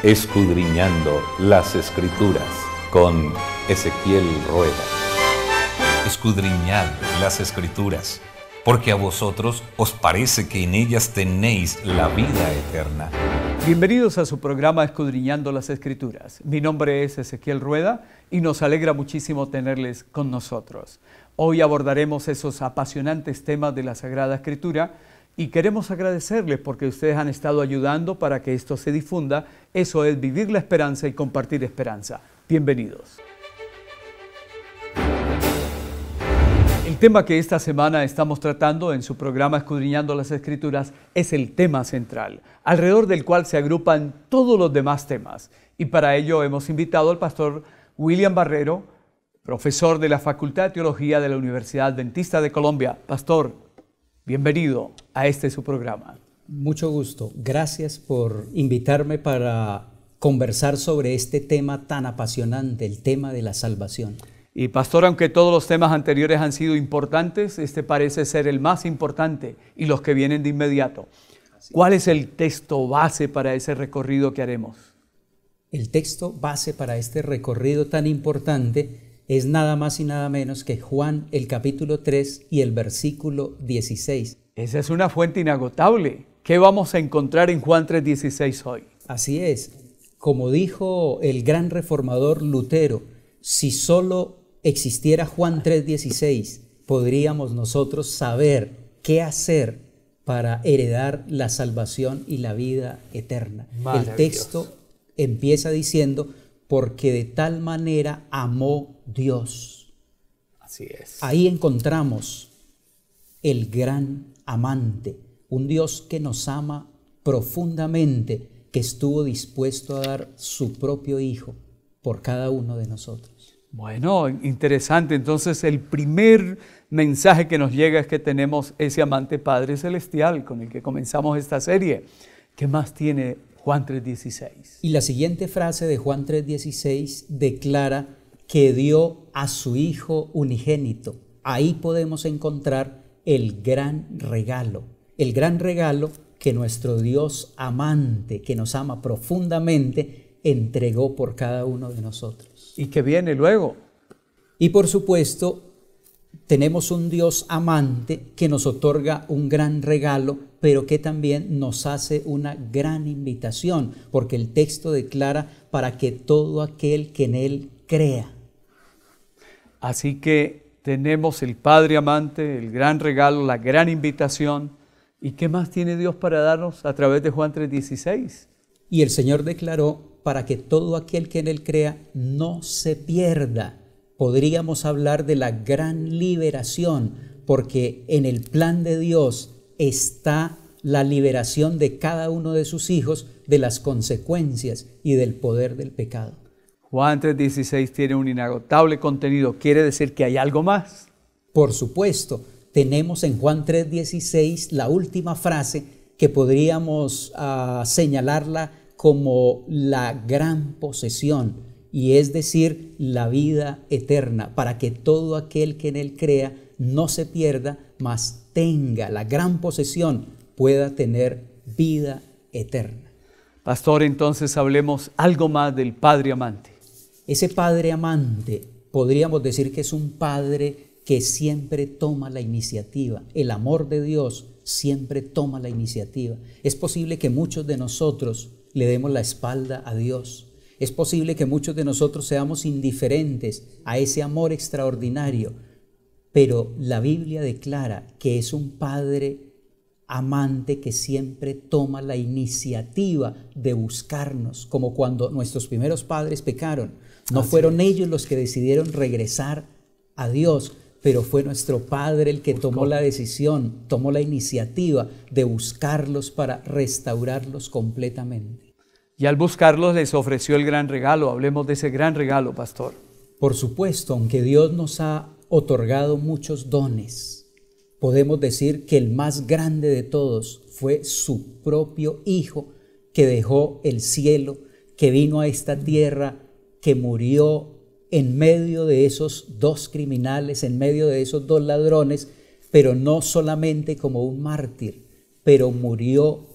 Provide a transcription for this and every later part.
Escudriñando las Escrituras con Ezequiel Rueda. Escudriñad las Escrituras, porque a vosotros os parece que en ellas tenéis la vida eterna. Bienvenidos a su programa Escudriñando las Escrituras. Mi nombre es Ezequiel Rueda y nos alegra muchísimo tenerles con nosotros. Hoy abordaremos esos apasionantes temas de la Sagrada Escritura y queremos agradecerles porque ustedes han estado ayudando para que esto se difunda. Eso es vivir la esperanza y compartir esperanza. Bienvenidos. El tema que esta semana estamos tratando en su programa Escudriñando las Escrituras es el tema central, alrededor del cual se agrupan todos los demás temas. Y para ello hemos invitado al pastor William Barrero, profesor de la Facultad de Teología de la Universidad Adventista de Colombia. Pastor, bienvenido a su programa. Mucho gusto. Gracias por invitarme para conversar sobre este tema tan apasionante, el tema de la salvación. Y pastor, aunque todos los temas anteriores han sido importantes, este parece ser el más importante y los que vienen de inmediato. ¿Cuál es el texto base para ese recorrido que haremos? El texto base para este recorrido tan importante es nada más y nada menos que Juan, el capítulo 3 y el versículo 16. Esa es una fuente inagotable. ¿Qué vamos a encontrar en Juan 3:16 hoy? Así es. Como dijo el gran reformador Lutero, si solo existiera Juan 3:16, podríamos nosotros saber qué hacer para heredar la salvación y la vida eterna. El texto empieza diciendo, porque de tal manera amó Dios. Así es. Ahí encontramos el gran amante, un Dios que nos ama profundamente, que estuvo dispuesto a dar su propio Hijo por cada uno de nosotros. Bueno, interesante. Entonces, el primer mensaje que nos llega es que tenemos ese amante Padre Celestial con el que comenzamos esta serie. ¿Qué más tiene Juan 3:16? Y la siguiente frase de Juan 3:16 declara que dio a su Hijo unigénito. Ahí podemos encontrar el gran regalo que nuestro Dios amante, que nos ama profundamente, entregó por cada uno de nosotros. ¿Y qué viene luego? Y por supuesto, tenemos un Dios amante que nos otorga un gran regalo, pero que también nos hace una gran invitación, porque el texto declara para que todo aquel que en Él crea. Así que tenemos el Padre amante, el gran regalo, la gran invitación. ¿Y qué más tiene Dios para darnos a través de Juan 3:16? Y el Señor declaró para que todo aquel que en Él crea no se pierda. Podríamos hablar de la gran liberación, porque en el plan de Dios está la liberación de cada uno de sus hijos de las consecuencias y del poder del pecado. Juan 3:16 tiene un inagotable contenido. ¿Quiere decir que hay algo más? Por supuesto, tenemos en Juan 3:16 la última frase que podríamos señalarla como la gran posesión, y es decir, la vida eterna, para que todo aquel que en Él crea no se pierda, mas tenga la gran posesión, pueda tener vida eterna. Pastor, entonces hablemos algo más del Padre amante. Ese Padre amante, podríamos decir que es un Padre que siempre toma la iniciativa. El amor de Dios siempre toma la iniciativa. Es posible que muchos de nosotros le demos la espalda a Dios. Es posible que muchos de nosotros seamos indiferentes a ese amor extraordinario, pero la Biblia declara que es un Padre amante que siempre toma la iniciativa de buscarnos, como cuando nuestros primeros padres pecaron. No fueron ellos los que decidieron regresar a Dios, pero fue nuestro Padre el que tomó la decisión, tomó la iniciativa de buscarlos para restaurarlos completamente. Y al buscarlos les ofreció el gran regalo. Hablemos de ese gran regalo, pastor. Por supuesto, aunque Dios nos ha otorgado muchos dones, podemos decir que el más grande de todos fue su propio Hijo, que dejó el cielo, que vino a esta tierra, que murió en medio de esos dos criminales, en medio de esos dos ladrones, pero no solamente como un mártir, pero murió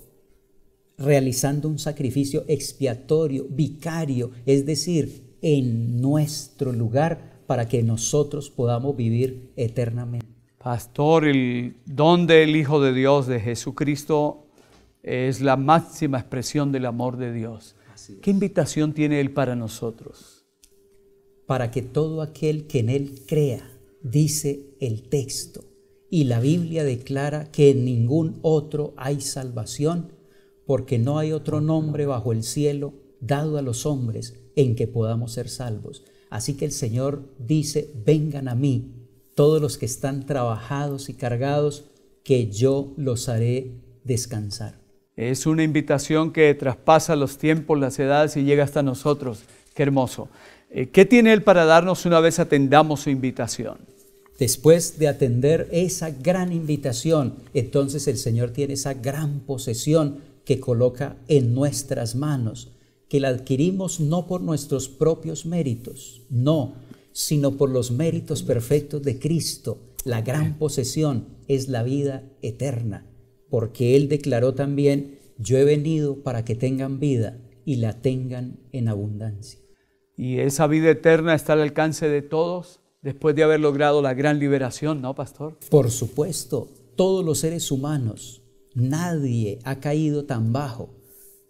realizando un sacrificio expiatorio, vicario, es decir, en nuestro lugar para que nosotros podamos vivir eternamente. Pastor, el don del Hijo de Dios, de Jesucristo, es la máxima expresión del amor de Dios. ¿Qué invitación tiene Él para nosotros? Para que todo aquel que en Él crea, dice el texto, y la Biblia declara que en ningún otro hay salvación, porque no hay otro nombre bajo el cielo dado a los hombres en que podamos ser salvos. Así que el Señor dice, vengan a mí, todos los que están trabajados y cargados, que yo los haré descansar. Es una invitación que traspasa los tiempos, las edades y llega hasta nosotros. Qué hermoso. ¿Qué tiene Él para darnos una vez atendamos su invitación? Después de atender esa gran invitación, entonces el Señor tiene esa gran posesión que coloca en nuestras manos, que la adquirimos no por nuestros propios méritos, no, sino por los méritos perfectos de Cristo. La gran posesión es la vida eterna, porque Él declaró también, yo he venido para que tengan vida y la tengan en abundancia. Y esa vida eterna está al alcance de todos después de haber logrado la gran liberación, ¿no, pastor? Por supuesto, todos los seres humanos, nadie ha caído tan bajo,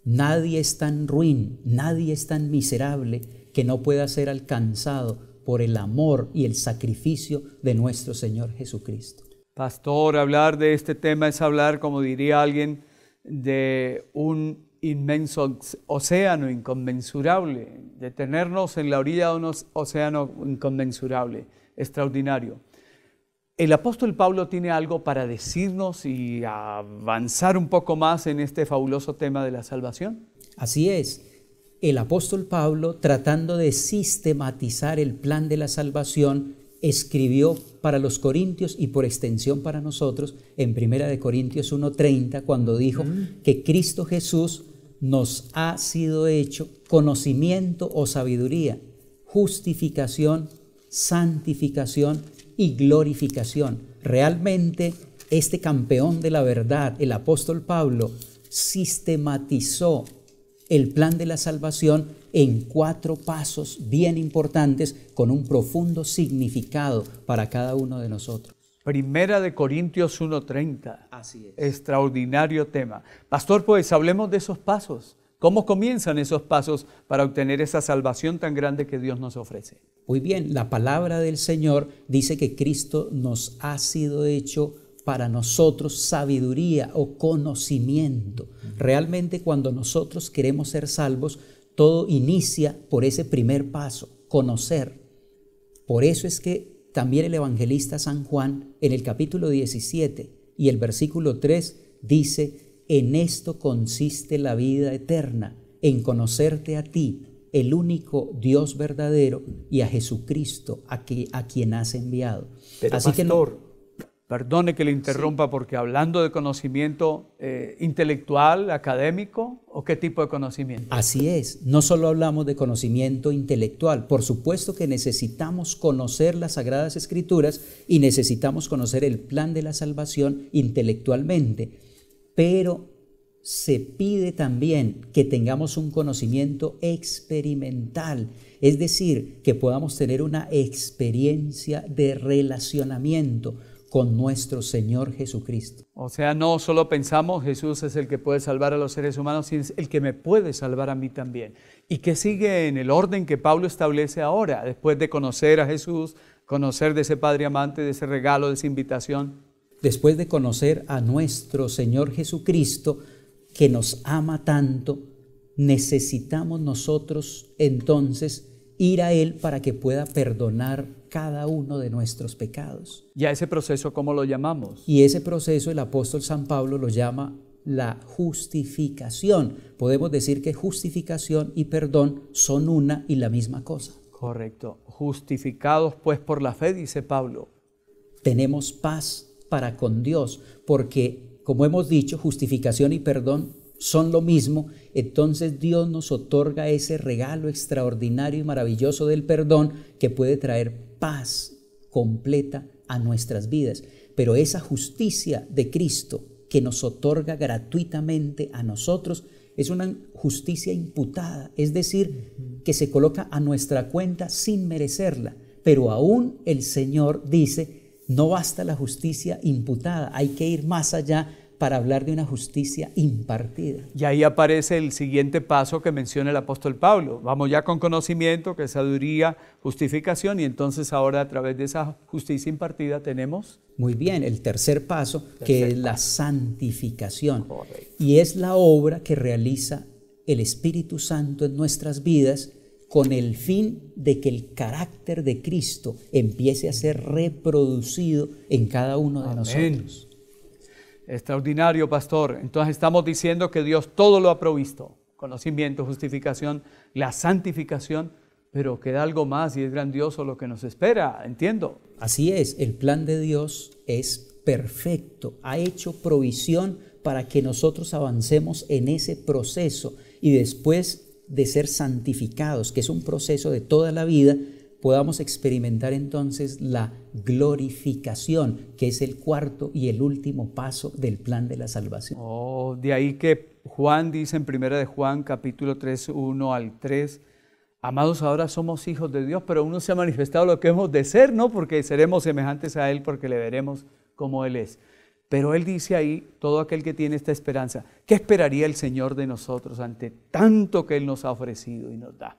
nadie es tan ruin, nadie es tan miserable que no pueda ser alcanzado por el amor y el sacrificio de nuestro Señor Jesucristo. Pastor, hablar de este tema es hablar, como diría alguien, de un inmenso océano inconmensurable, de tenernos en la orilla de un océano inconmensurable, extraordinario. El apóstol Pablo tiene algo para decirnos y avanzar un poco más en este fabuloso tema de la salvación. Así es, el apóstol Pablo, tratando de sistematizar el plan de la salvación, escribió para los corintios y por extensión para nosotros en 1 Corintios 1:30, cuando dijo que Cristo Jesús nos ha sido hecho conocimiento o sabiduría, justificación, santificación y glorificación. Realmente este campeón de la verdad, el apóstol Pablo, sistematizó el plan de la salvación en 4 pasos bien importantes con un profundo significado para cada uno de nosotros. 1 Corintios 1:30. Así es. Extraordinario tema. Pastor, pues hablemos de esos pasos. ¿Cómo comienzan esos pasos para obtener esa salvación tan grande que Dios nos ofrece? Muy bien, la palabra del Señor dice que Cristo nos ha sido hecho para nosotros sabiduría o conocimiento. Realmente cuando nosotros queremos ser salvos, todo inicia por ese primer paso, conocer. Por eso es que también el evangelista San Juan, en el capítulo 17 y el versículo 3, dice, en esto consiste la vida eterna, en conocerte a ti, el único Dios verdadero, y a Jesucristo, a quien has enviado. Pero así pastor, perdone que le interrumpa, porque hablando de conocimiento intelectual, académico, ¿o qué tipo de conocimiento? Así es, no solo hablamos de conocimiento intelectual, por supuesto que necesitamos conocer las Sagradas Escrituras y necesitamos conocer el plan de la salvación intelectualmente, pero se pide también que tengamos un conocimiento experimental, es decir, que podamos tener una experiencia de relacionamiento con nuestro Señor Jesucristo. O sea, no solo pensamos Jesús es el que puede salvar a los seres humanos, sino es el que me puede salvar a mí también. Y que sigue en el orden que Pablo establece ahora, después de conocer a Jesús, conocer de ese Padre amante, de ese regalo, de esa invitación. Después de conocer a nuestro Señor Jesucristo, que nos ama tanto, necesitamos nosotros entonces ir a Él para que pueda perdonar cada uno de nuestros pecados. ¿Y a ese proceso cómo lo llamamos? Y ese proceso el apóstol San Pablo lo llama la justificación. Podemos decir que justificación y perdón son una y la misma cosa. Correcto. Justificados pues por la fe, dice Pablo. Tenemos paz para con Dios, porque como hemos dicho, justificación y perdón son lo mismo. Entonces Dios nos otorga ese regalo extraordinario y maravilloso del perdón que puede traer paz completa a nuestras vidas. Pero esa justicia de Cristo que nos otorga gratuitamente a nosotros, es una justicia imputada, es decir, que se coloca a nuestra cuenta sin merecerla. Pero aún el Señor dice, no basta la justicia imputada, hay que ir más allá para hablar de una justicia impartida. Y ahí aparece el siguiente paso que menciona el apóstol Pablo. Vamos ya con conocimiento, que es sabiduría, justificación, y entonces ahora a través de esa justicia impartida tenemos... Muy bien, el tercer paso, que es la santificación. Correcto. Y es la obra que realiza el Espíritu Santo en nuestras vidas con el fin de que el carácter de Cristo empiece a ser reproducido en cada uno de nosotros. Extraordinario, pastor. Entonces estamos diciendo que Dios todo lo ha provisto. Conocimiento, justificación, la santificación, pero queda algo más y es grandioso lo que nos espera, entiendo. Así es, el plan de Dios es perfecto, ha hecho provisión para que nosotros avancemos en ese proceso y después de ser santificados, que es un proceso de toda la vida, podamos experimentar entonces la glorificación, que es el cuarto y el último paso del plan de la salvación. Oh, de ahí que Juan dice en 1 de Juan, capítulo 3, 1 al 3, amados, ahora somos hijos de Dios, pero aún no se ha manifestado lo que hemos de ser, ¿no? Porque seremos semejantes a Él, porque le veremos como Él es. Pero Él dice ahí, todo aquel que tiene esta esperanza, ¿qué esperaría el Señor de nosotros ante tanto que Él nos ha ofrecido y nos da?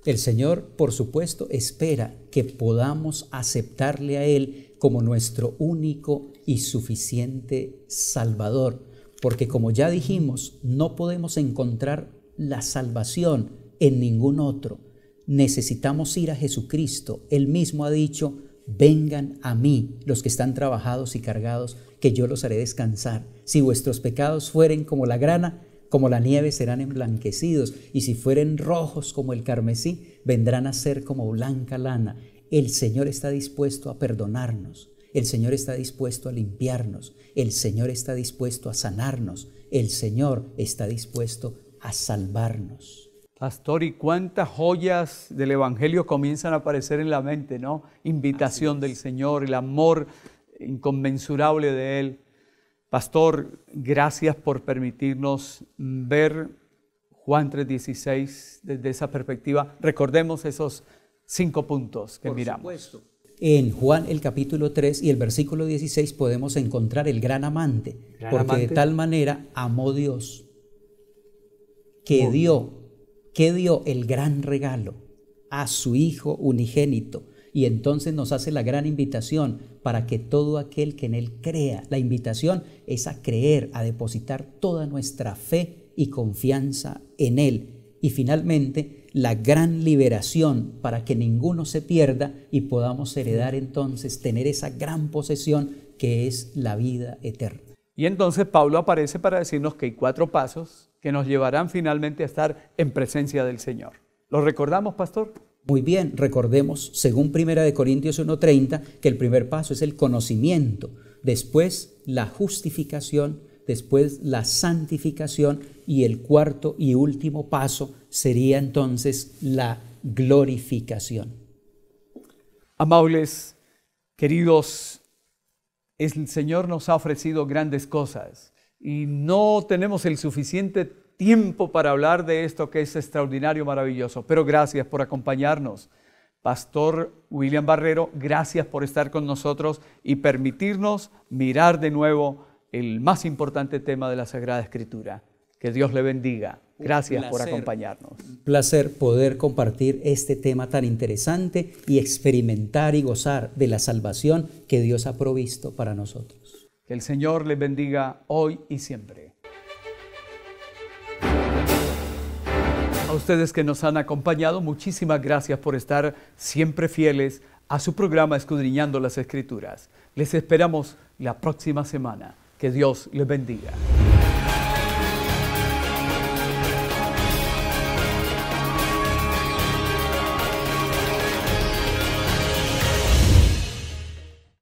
El Señor, por supuesto, espera que podamos aceptarle a Él como nuestro único y suficiente Salvador, porque como ya dijimos, no podemos encontrar la salvación en ningún otro. Necesitamos ir a Jesucristo. Él mismo ha dicho, vengan a mí los que están trabajados y cargados, que yo los haré descansar. Si vuestros pecados fueren como la grana, como la nieve serán emblanquecidos, y si fueren rojos como el carmesí, vendrán a ser como blanca lana. El Señor está dispuesto a perdonarnos, el Señor está dispuesto a limpiarnos, el Señor está dispuesto a sanarnos, el Señor está dispuesto a salvarnos. Pastor, ¿y cuántas joyas del Evangelio comienzan a aparecer en la mente, ¿no? Invitación del Señor, el amor inconmensurable de Él. Pastor, gracias por permitirnos ver Juan 3:16 desde esa perspectiva. Recordemos esos 5 puntos que miramos. Por supuesto. En Juan el capítulo 3 y el versículo 16 podemos encontrar el gran amante, porque de tal manera amó Dios que dio el gran regalo a su Hijo unigénito. Y entonces nos hace la gran invitación para que todo aquel que en Él crea, la invitación es a creer, a depositar toda nuestra fe y confianza en Él. Y finalmente, la gran liberación para que ninguno se pierda y podamos heredar entonces, tener esa gran posesión que es la vida eterna. Y entonces Pablo aparece para decirnos que hay 4 pasos que nos llevarán finalmente a estar en presencia del Señor. ¿Lo recordamos, pastor? Muy bien, recordemos, según 1 Corintios 1:30, que el primer paso es el conocimiento, después la justificación, después la santificación y el cuarto y último paso sería entonces la glorificación. Amables, queridos, el Señor nos ha ofrecido grandes cosas y no tenemos el suficiente tiempo para hablar de esto que es extraordinario, maravilloso, pero gracias por acompañarnos. Pastor William Barrero, gracias por estar con nosotros y permitirnos mirar de nuevo el más importante tema de la Sagrada Escritura. Que Dios le bendiga. Gracias por acompañarnos. Un placer poder compartir este tema tan interesante y experimentar y gozar de la salvación que Dios ha provisto para nosotros. Que el Señor les bendiga hoy y siempre. A ustedes que nos han acompañado, muchísimas gracias por estar siempre fieles a su programa Escudriñando las Escrituras. Les esperamos la próxima semana. Que Dios les bendiga.